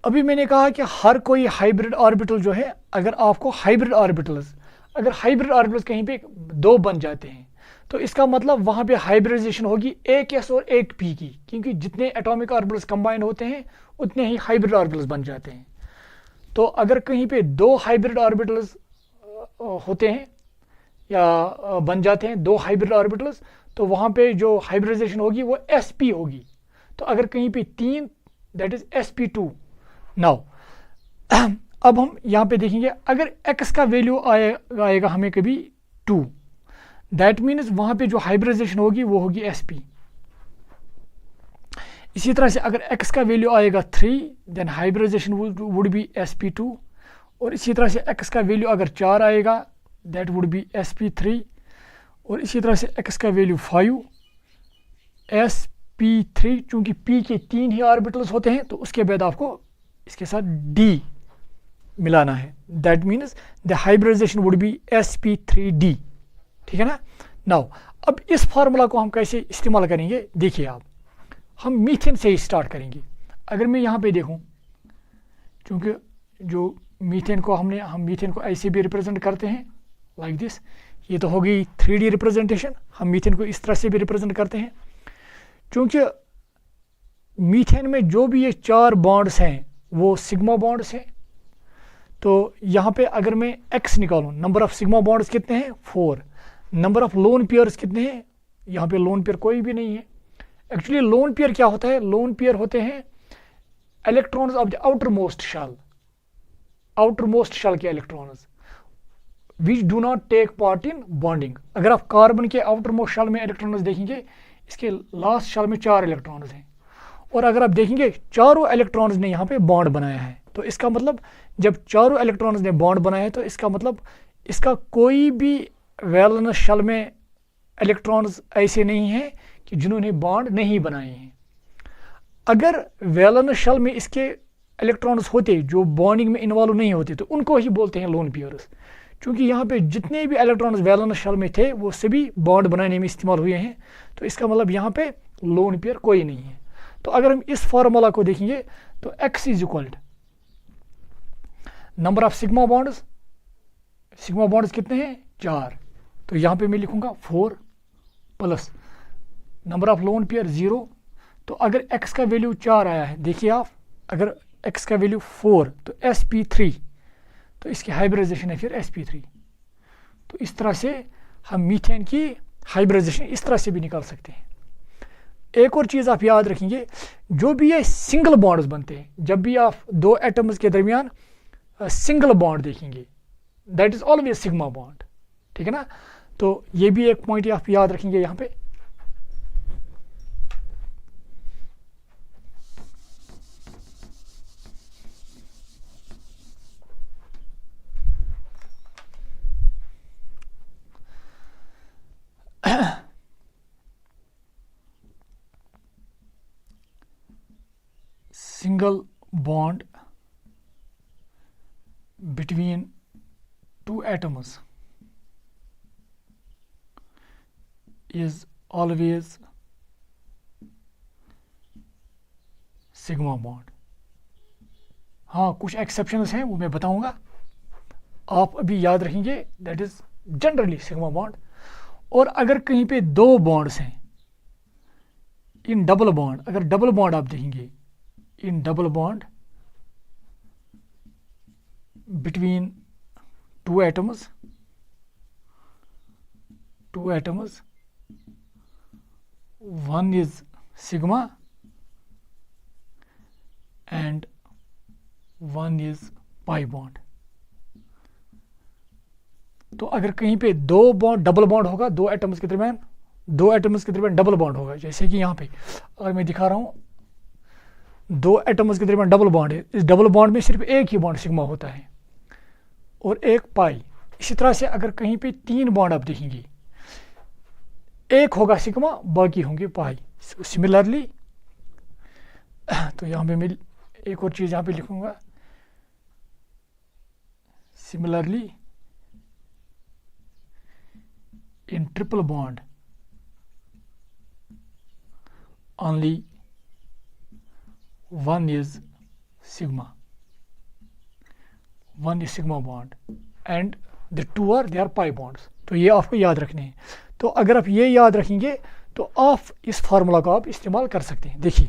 अभी मैंने कहा कि हर कोई हाइब्रिड ऑर्बिटल जो है, अगर आपको हाइब्रिड ऑर्बिटल्स, अगर हाइब्रिड ऑर्बिटल्स कहीं पे दो बन जाते हैं तो इसका मतलब वहां पे हाइब्रिडाइजेशन होगी एक एस और एक पी की, क्योंकि जितने एटॉमिक ऑर्बिटल्स कंबाइन होते हैं उतने ही हाइब्रिड ऑर्बिटल्स बन जाते हैं। तो अगर कहीं पे दो हाइब्रिड ऑर्बिटल्स होते हैं या बन जाते हैं दो हाइब्रिड ऑर्बिटल्स, तो वहां पे जो हाइब्रिडाइजेशन होगी वो sp होगी। तो अगर कहीं पे तीन, दैट इज sp2। नाउ अब हम यहाँ पे देखेंगे, अगर x का वैल्यू आएगा हमें कभी 2, दैट मीन्स वहां पे जो हाइब्रिडाइजेशन होगी वो होगी sp। इसी तरह से अगर x का वैल्यू आएगा 3, then hybridisation would B sp2। और इसी तरह से x का वैल्यू अगर 4 आएगा, दैट वुड बी sp3। और इसी तरह से x का वैल्यू 5, sp3। चूंकि p के 3 ही ऑर्बिटल्स होते हैं तो उसके बाद आपको इसके साथ d मिलाना है, that means the hybridisation would be sp3d। ठीक है ना। नाउ अब इस फार्मूला को हम कैसे इस्तेमाल करेंगे, देखिए आप, हम मीथेन से ही स्टार्ट करेंगे। अगर मैं यहाँ पे देखूँ, क्योंकि जो मीथेन को हम मीथेन को ऐसे भी रिप्रेजेंट करते हैं लाइक दिस, ये तो हो गई 3D रिप्रेजेंटेशन। हम मीथेन को इस तरह से भी रिप्रेजेंट करते हैं। क्योंकि मीथेन में जो भी ये 4 बॉन्ड्स हैं वो सिग्मा बॉन्ड्स हैं, तो यहाँ पे अगर मैं x निकालूँ, नंबर ऑफ सिग्मा बॉन्ड्स कितने हैं 4, नंबर ऑफ लोन पेयर्स कितने हैं, यहाँ पे लोन पेयर कोई भी नहीं है। एक्चुअली लोन पेयर क्या होता है, लोन पेयर होते हैं electrons of the outermost shell के electrons which do not take part in bonding. अगर आप कार्बन के आउटरमोस्ट शेल में इलेक्ट्रॉन्स देखेंगे, इसके लास्ट शेल में 4 इलेक्ट्रॉन्स हैं, और अगर आप देखेंगे चारों इलेक्ट्रॉन्स ने यहाँ पे बॉन्ड बनाया है। तो इसका मतलब जब चारों इलेक्ट्रॉन्स ने बॉन्ड बनाया है तो इसका मतलब इसका कोई भी वैलेंस शेल में इलेक्ट्रॉन्स ऐसे नहीं हैं कि जिन्होंने बॉन्ड नहीं बनाए हैं। अगर वैलेंस शेल में इसके इलेक्ट्रॉन्स होते जो बॉन्डिंग में इन्वॉल्व नहीं होते तो उनको ही बोलते हैं लोन पेयर्स। क्योंकि यहाँ पे जितने भी इलेक्ट्रॉन्स वैलेंस शेल में थे वो सभी बॉन्ड बनाने में इस्तेमाल हुए हैं, तो इसका मतलब यहाँ पे लोन पेयर कोई नहीं है। तो अगर हम इस फार्मूला को देखेंगे तो x is equal number of sigma bonds कितने हैं 4, तो यहाँ पे मैं लिखूंगा 4 plus number of lone pair 0। तो अगर x का वैल्यू 4 आया है, देखिए आप, अगर x का वैल्यू 4 तो sp3, तो इसकी हाइब्रिडाइजेशन है फिर sp3। तो इस तरह से हम मीथेन की हाइब्रिडाइजेशन इस तरह से भी निकाल सकते हैं। एक और चीज़ आप याद रखेंगे, जो भी ये सिंगल बॉन्ड्स बनते हैं, जब भी आप दो एटम्स के दरमियान सिंगल बॉन्ड देखेंगे, that is always sigma bond. ठीक है ना। तो ये भी एक पॉइंट आप याद रखेंगे यहाँ पे। single bond between 2 atoms is always sigma bond। हाँ, कुछ एक्सेप्शंस हैं वो मैं बताऊंगा, आप अभी याद रखेंगे, that is generally sigma bond. और अगर कहीं पे 2 बॉन्ड्स हैं इन डबल बॉन्ड, अगर डबल बॉन्ड आप देखेंगे in double bond between two atoms, one is sigma and one is pi bond। तो अगर कहीं पे 2 बॉन्ड डबल बॉन्ड होगा, 2 एटम्स के दरमियान डबल बॉन्ड होगा, जैसे कि यहाँ पे अगर मैं दिखा रहा हूँ, दो एटम्स के दरमियान डबल बॉन्ड है, इस डबल बॉन्ड में सिर्फ एक ही बॉन्ड सिग्मा होता है और एक पाई। इसी तरह से अगर कहीं पे 3 बॉन्ड आप देखेंगे, एक होगा सिग्मा, बाकी होंगे पाई। सिमिलरली तो यहाँ पे मैं एक और चीज़ यहाँ पे लिखूंगा, similarly in triple bond only one is sigma bond and the two are they are pi bonds। तो ये आपको याद रखने हैं। तो अगर आप ये याद रखेंगे तो आप इस फार्मूला को आप इस्तेमाल कर सकते हैं। देखिए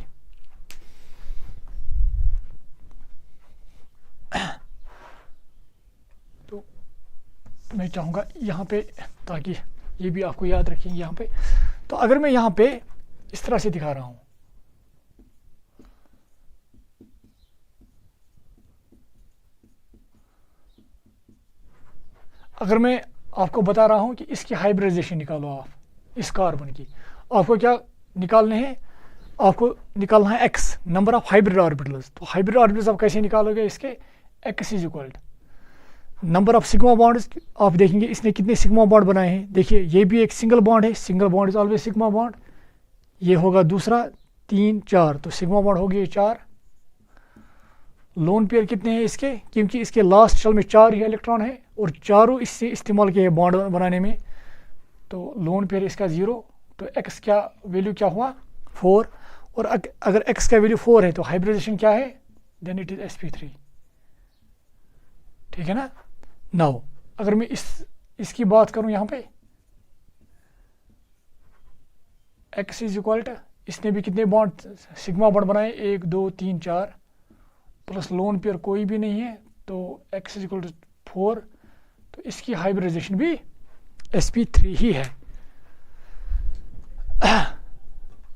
तो मैं चाहूँगा यहाँ पे, ताकि ये भी आपको याद रखेंगे यहाँ पे। तो अगर मैं यहाँ पे इस तरह से दिखा रहा हूँ, अगर मैं आपको बता रहा हूँ कि इसकी हाइब्रिडाइजेशन निकालो आप, इस कार्बन की, आपको क्या निकालने हैं? आपको निकालना है x, number of hybrid orbitals. तो हाइब्रिड ऑर्बिटल्स आप कैसे निकालोगे? इसके x is equal number of sigma bonds. आप देखेंगे इसने कितने सिग्मा बॉन्ड बनाए हैं। देखिए ये भी एक सिंगल बॉन्ड है, single bond is always sigma bond. ये होगा दूसरा 3 4, तो सिग्मा बॉन्ड हो गए 4। लोन पेयर कितने हैं इसके? क्योंकि इसके लास्ट शेल में 4 ही इलेक्ट्रॉन है और चारों इससे इस्तेमाल किए बॉन्ड बनाने में, तो लोन पेयर इसका 0। तो x क्या वैल्यू क्या हुआ? 4। और अगर x का वैल्यू 4 है तो हाइब्रिडाइजेशन क्या है? Then it is sp3। ठीक है ना। नाउ अगर मैं इसकी बात करूं यहाँ पे, x इज इक्वल टू, इसने भी कितने बॉन्ड सिग्मा बॉन्ड बनाए? 1 2 3 4, प्लस लोन पेयर कोई भी नहीं है, तो x इज इक्वल टू 4। तो इसकी हाइब्रिडाइजेशन भी sp3 ही है।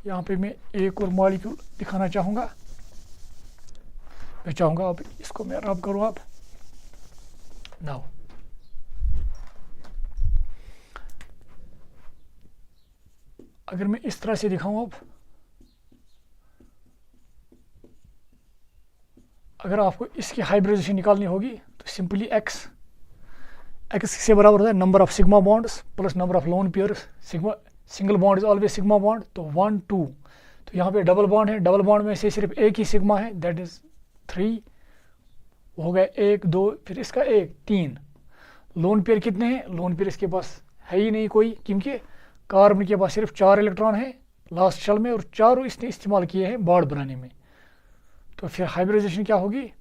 यहाँ पे मैं एक और मॉलिक्यूल दिखाना चाहूँगा। मैं चाहूँगा अब इसको मैं रब करूँ आप। नाउ अगर मैं इस तरह से दिखाऊँ अब, अगर आपको इसकी हाइब्रिडाइजेशन निकालनी होगी तो सिंपली x से बराबर होता है number of sigma bonds plus number of lone pairs. Single bond is always sigma bond, तो 1 2। तो यहाँ पे डबल बॉन्ड है, डबल बॉन्ड में से सिर्फ एक ही सिग्मा है, दैट इज 3 हो गया। 1 2, फिर इसका 1 3। लोन पेयर कितने हैं? लोन पेयर इसके पास है ही नहीं कोई, क्योंकि कार्बन के पास सिर्फ 4 इलेक्ट्रॉन है लास्ट शेल में और चारों इसने इस्तेमाल किए हैं बॉन्ड बनाने में। तो फिर हाइब्रिडाइजेशन क्या होगी?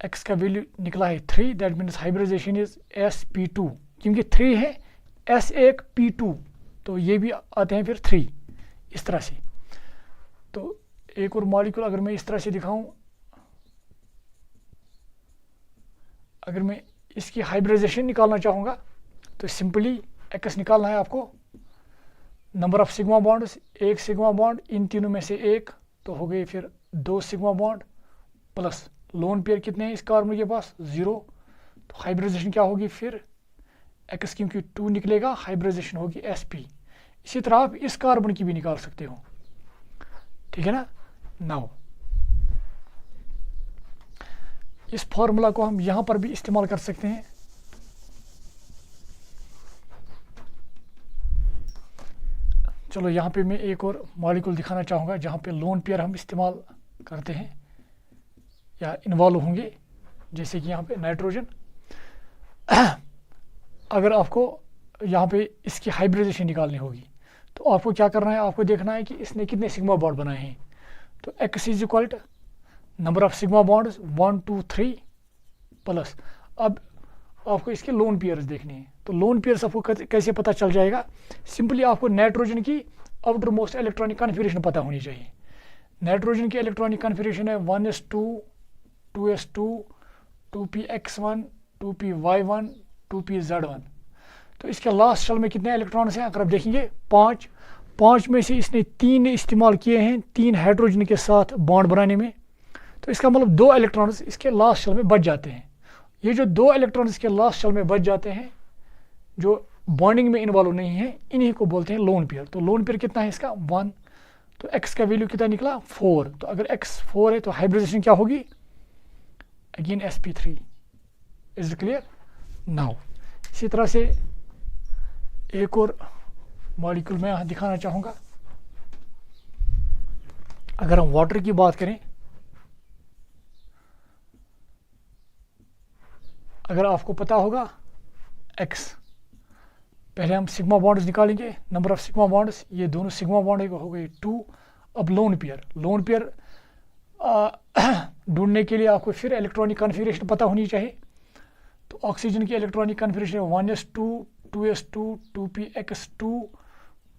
x का वैल्यू निकला है 3, that means hybridisation is sp2, क्योंकि 3 है S1 P2, तो ये भी आते हैं फिर 3 इस तरह से। तो एक और मॉलिक्यूल अगर मैं इस तरह से दिखाऊं, अगर मैं इसकी हाइब्रिडाइजेशन निकालना चाहूँगा तो सिंपली x निकालना है आपको। Number of sigma bonds, 1 sigma bond, इन तीनों में से 1, तो हो गए फिर 2 sigma bond, plus lone pair कितने हैं इस कार्बन के पास? 0। तो हाइब्रिडाइजेशन क्या होगी फिर? x क्योंकि 2 निकलेगा, हाइब्रिडाइजेशन होगी sp। इसी तरह आप इस कार्बन की भी निकाल सकते हो। ठीक है ना। नाउ इस फॉर्मूला को हम यहाँ पर भी इस्तेमाल कर सकते हैं। चलो यहाँ पे मैं एक और मॉलिक्यूल दिखाना चाहूँगा जहाँ पे लोन पेयर हम इस्तेमाल करते हैं या इन्वॉल्व होंगे, जैसे कि यहाँ पे नाइट्रोजन। अगर आपको यहाँ पे इसकी हाइब्रिडाइजेशन निकालनी होगी तो आपको क्या करना है? आपको देखना है कि इसने कितने सिग्मा बॉन्ड बनाए हैं। तो x is equal to number of sigma bonds 1 2 3 plus, अब आपको इसके लोन पेयर्स देखने हैं। तो लोन पेयर्स आपको कैसे पता चल जाएगा? सिंपली आपको नाइट्रोजन की आउटर मोस्ट इलेक्ट्रॉनिक कन्फिगरेशन पता होनी चाहिए। नाइट्रोजन की इलेक्ट्रॉनिक कन्फिगरेशन है 1s2 2s2 2px1 2py1 2pz1। तो इसके लास्ट शेल में कितने इलेक्ट्रॉन्स हैं? अगर आप देखेंगे 5 में से इसने 3 इस्तेमाल किए हैं 3 हाइड्रोजन के साथ बॉन्ड बनाने में। तो इसका मतलब 2 इलेक्ट्रॉन्स इसके लास्ट शेल में बच जाते हैं। ये जो 2 इलेक्ट्रॉन्स इसके लास्ट शेल में बच जाते हैं, जो बॉन्डिंग में इन्वॉल्व नहीं है, इन्हीं को बोलते हैं लोन पेयर। तो लोन पेयर कितना है इसका? 1। तो x का वैल्यू कितना निकला 4। तो अगर x 4 है तो हाइब्रिडाइजेशन क्या होगी, again sp3। Is clear now. इसी तरह से एक और मॉलिक्यूल मैं यहाँ दिखाना चाहूँगा। अगर हम वाटर की बात करें, अगर आपको पता होगा x, पहले हम सिग्मा बॉन्ड्स निकालेंगे, नंबर ऑफ सिग्मा बॉन्ड्स, ये दोनों सिग्मा बॉन्ड हो गए 2। अब लोन पेयर ढूंढने के लिए आपको फिर इलेक्ट्रॉनिक कॉन्फ़िगरेशन पता होनी चाहिए। तो ऑक्सीजन की electronic configuration 1s2 2s2 2px2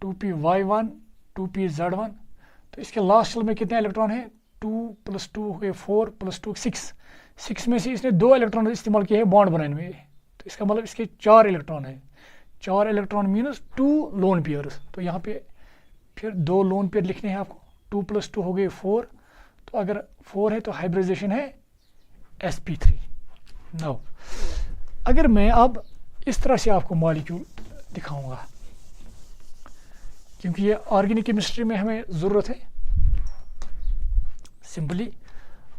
2py1 2pz1। तो इसके लास्ट शेल में कितने इलेक्ट्रॉन हैं, 2 + 2 हो गए 4 + 2 6 में से इसने 2 इलेक्ट्रॉन इस्तेमाल किए हैं बॉन्ड बनाने में। तो इसका मतलब इसके 4 इलेक्ट्रॉन है। 4 इलेक्ट्रॉन मीनस 2 लोन पेयर्स। तो यहाँ पे फिर 2 लोन पेयर लिखने हैं आपको। 2 + 2 हो गए 4। तो अगर 4 है तो हाइब्रिडाइजेशन है sp3। नाउ अगर मैं अब इस तरह से आपको मॉलिक्यूल दिखाऊंगा, क्योंकि ये ऑर्गेनिक केमिस्ट्री में हमें ज़रूरत है। सिंपली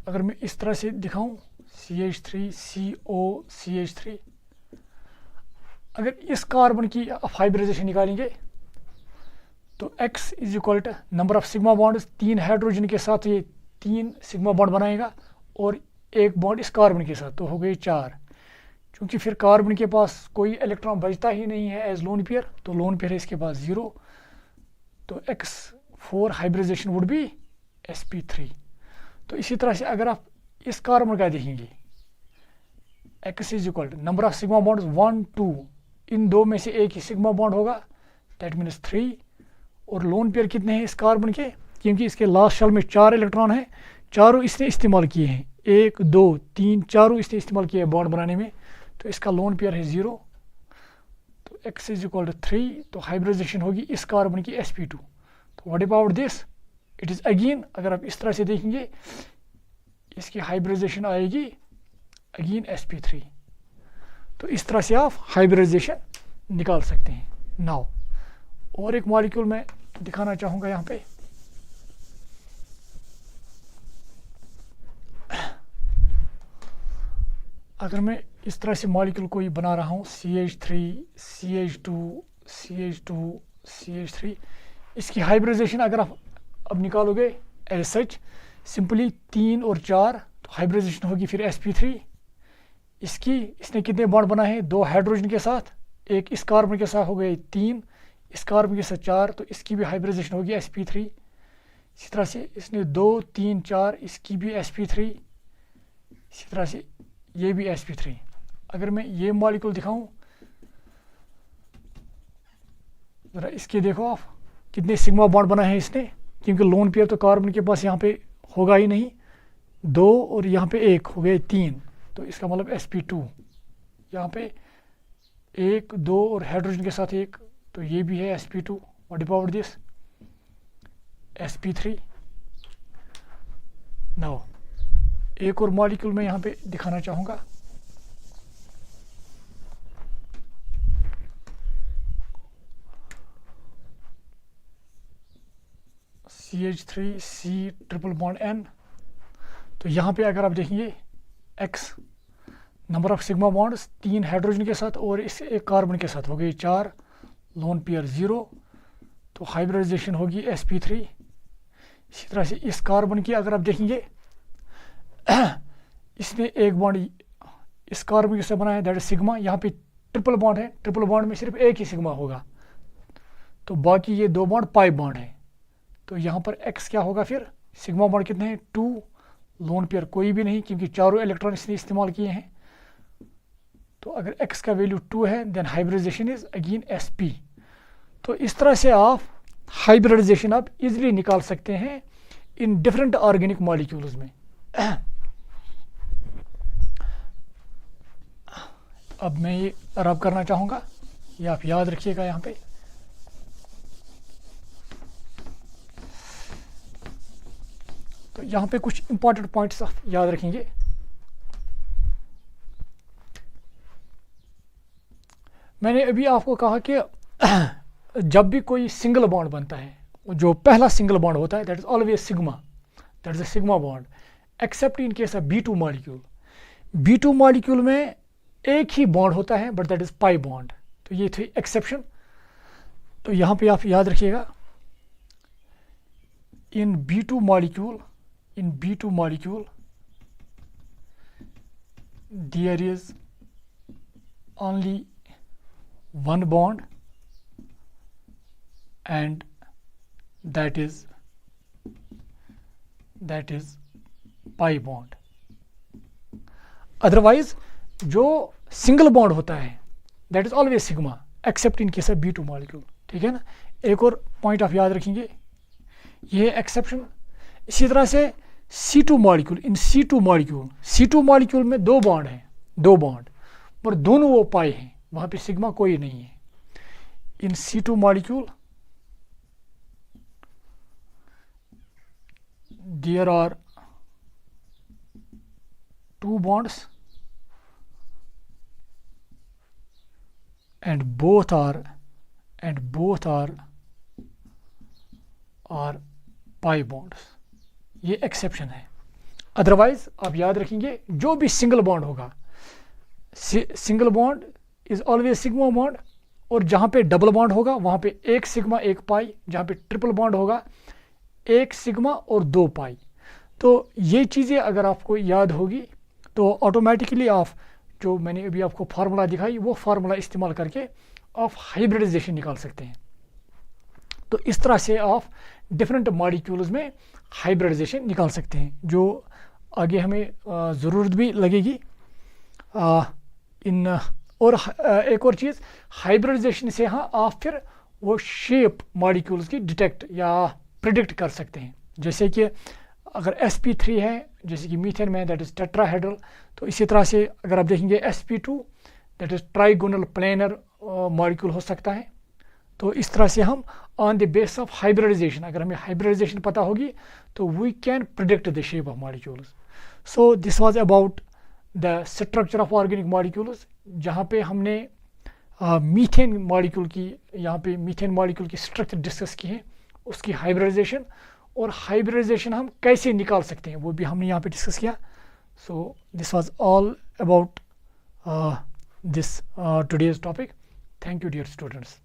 अगर मैं इस तरह से दिखाऊं CH3 CO CH3, अगर इस कार्बन की आप हाइब्रिडाइजेशन निकालेंगे तो x = number of sigma bonds, 3 hydrogen के साथ ये 3 सिग्मा बॉन्ड बनाएगा और एक बॉन्ड इस कार्बन के साथ, तो हो गए 4। क्योंकि फिर कार्बन के पास कोई इलेक्ट्रॉन बचता ही नहीं है एज लोन पेयर, तो लोन पेयर है इसके पास 0। तो x4 hybridisation would B sp3। तो इसी तरह से अगर आप इस कार्बन का देखेंगे, x = number of sigma bonds 1 2, इन दो में से एक ही सिग्मा बॉन्ड होगा, दैट मीन्स 3। और लोन पेयर कितने हैं इस कार्बन के, क्योंकि इसके लास्ट शेल में 4 इलेक्ट्रॉन हैं, चारों इसने इस्तेमाल किए हैं, 1 2 3 चारों इसने इस्तेमाल किए हैं बॉन्ड बनाने में। तो इसका लोन पेयर है 0। तो x = 3, तो हाइब्रिडाइजेशन होगी इस कार्बन की sp2। तो what about this, it is again, अगर आप इस तरह से देखेंगे इसकी हाइब्रिडाइजेशन आएगी अगेन sp3। तो इस तरह से आप हाइब्रिडाइजेशन निकाल सकते हैं। नाउ और एक मॉलिक्यूल मैं दिखाना चाहूँगा यहाँ पे। अगर मैं इस तरह से मॉलिक्यूल कोई बना रहा हूँ CH3 CH2 CH2 CH3, इसकी हाइब्रिडाइजेशन अगर आप अब निकालोगे एज सच, सिंपली 3 और 4, तो हाइब्रिडाइजेशन होगी फिर sp3। इसने कितने बॉन्ड बनाए हैं, 2 हाइड्रोजन के साथ, एक इस कार्बन के साथ हो गए 3, इस कार्बन के साथ 4, तो इसकी भी हाइब्रिडाइजेशन होगी sp3। इसी तरह से इसने 2 3 4, इसकी भी sp3। इसी तरह से ये भी sp3। अगर मैं ये मॉलिक्यूल दिखाऊं, ज़रा इसके देखो आप कितने सिग्मा बॉन्ड बनाए हैं इसने, क्योंकि लोन पेयर तो कार्बन के पास यहाँ पे होगा ही नहीं, 2 और यहाँ पे 1 हो गए 3। तो इसका मतलब sp2, यहाँ पे 1 2 और हाइड्रोजन के साथ 1, तो ये भी है sp2। What about this, sp3। Now एक और मॉलिक्यूल मैं यहाँ पे दिखाना चाहूँगा। CH3 C triple bond N। तो यहाँ पे अगर आप देखेंगे x, number of sigma bonds, 3 hydrogen के साथ और इस एक कार्बन के साथ हो गई 4, लोन पेयर 0। तो हाइब्रिडाइजेशन होगी sp3। इसी तरह से इस कार्बन की अगर आप देखेंगे इसने एक बॉन्ड इस कार्बन के साथ बनाया, दैट इज सिग्मा। यहाँ पे ट्रिपल बॉन्ड है, ट्रिपल बॉन्ड में सिर्फ एक ही सिग्मा होगा, तो बाकी ये 2 बॉन्ड पाई बॉन्ड है। तो यहाँ पर x क्या होगा, फिर सिग्मा बॉन्ड कितने हैं 2, लोन पेयर कोई भी नहीं क्योंकि चारों इलेक्ट्रॉन इसने इस्तेमाल किए हैं। तो अगर x का वैल्यू 2 है then hybridisation is again sp। तो इस तरह से आप हाइब्रिडाइजेशन आप इजीली निकाल सकते हैं इन डिफरेंट ऑर्गेनिक मॉलिक्यूल्स में। अब मैं ये रब करना चाहूँगा, ये आप याद रखिएगा यहाँ पे। तो यहाँ पे कुछ इंपॉर्टेंट पॉइंट्स आप याद रखेंगे। मैंने अभी आपको कहा कि जब भी कोई सिंगल बॉन्ड बनता है, जो पहला सिंगल बॉन्ड होता है that is always sigma, that is a sigma bond, accept in case of B2 molecule. B2 molecule में एक ही बॉन्ड होता है but that is pi bond. तो ये थी एक्सेप्शन। तो यहाँ पे आप याद रखिएगा, in B2 molecule there is only one bond and that is pi bond। Otherwise जो सिंगल बॉन्ड होता है that is always sigma except in case of B2 molecule. ठीक है ना। एक और पॉइंट आप याद रखेंगे, ये है एक्सेप्शन। इसी तरह से C2 मॉलिक्यूल, इन C2 मॉलिक्यूल में दो बॉन्ड हैं, दो बॉन्ड, पर दोनों वो पाई हैं, वहाँ पे सिग्मा कोई नहीं है। In C2 molecule there are two bonds and both are pi bonds। ये एक्सेप्शन है। अदरवाइज आप याद रखेंगे जो भी सिंगल बॉन्ड होगा, single bond is always sigma bond, और जहाँ पे डबल बॉन्ड होगा वहाँ पे एक सिग्मा एक पाई, जहाँ पे ट्रिपल बॉन्ड होगा एक सिग्मा और दो पाई। तो ये चीज़ें अगर आपको याद होगी तो ऑटोमेटिकली आप, जो मैंने अभी आपको फार्मूला दिखाई, वो फार्मूला इस्तेमाल करके आप हाइब्रिडाइजेशन निकाल सकते हैं। तो इस तरह से आप डिफरेंट मॉलिक्यूल्स में हाइब्रिडाइजेशन निकाल सकते हैं, जो आगे हमें ज़रूरत भी लगेगी। और एक और चीज़, हाइब्रिडाइजेशन से हाँ आप फिर वो शेप मॉलिक्यूल्स की डिटेक्ट या प्रिडिक्ट कर सकते हैं। जैसे कि अगर sp3 है, जैसे कि मीथेन में दैट इज़ टेट्राहेड्रल, तो इसी तरह से अगर आप देखेंगे sp2 that is trigonal planar molecule हो सकता है। तो इस तरह से हम on the base of hybridization, अगर हमें हाइब्रिडाइजेशन पता होगी तो we can predict the shape of molecules. So this was about the structure of organic molecules, जहाँ पे हमने मीथेन मॉलिक्यूल की, यहाँ पे मीथेन मॉलिक्यूल की स्ट्रक्चर डिस्कस की है, उसकी हाइब्रिडाइजेशन, और हाइब्रिडाइजेशन हम कैसे निकाल सकते हैं वो भी हमने यहाँ पे डिस्कस किया। सो this was all about this today's topic. Thank you, dear students.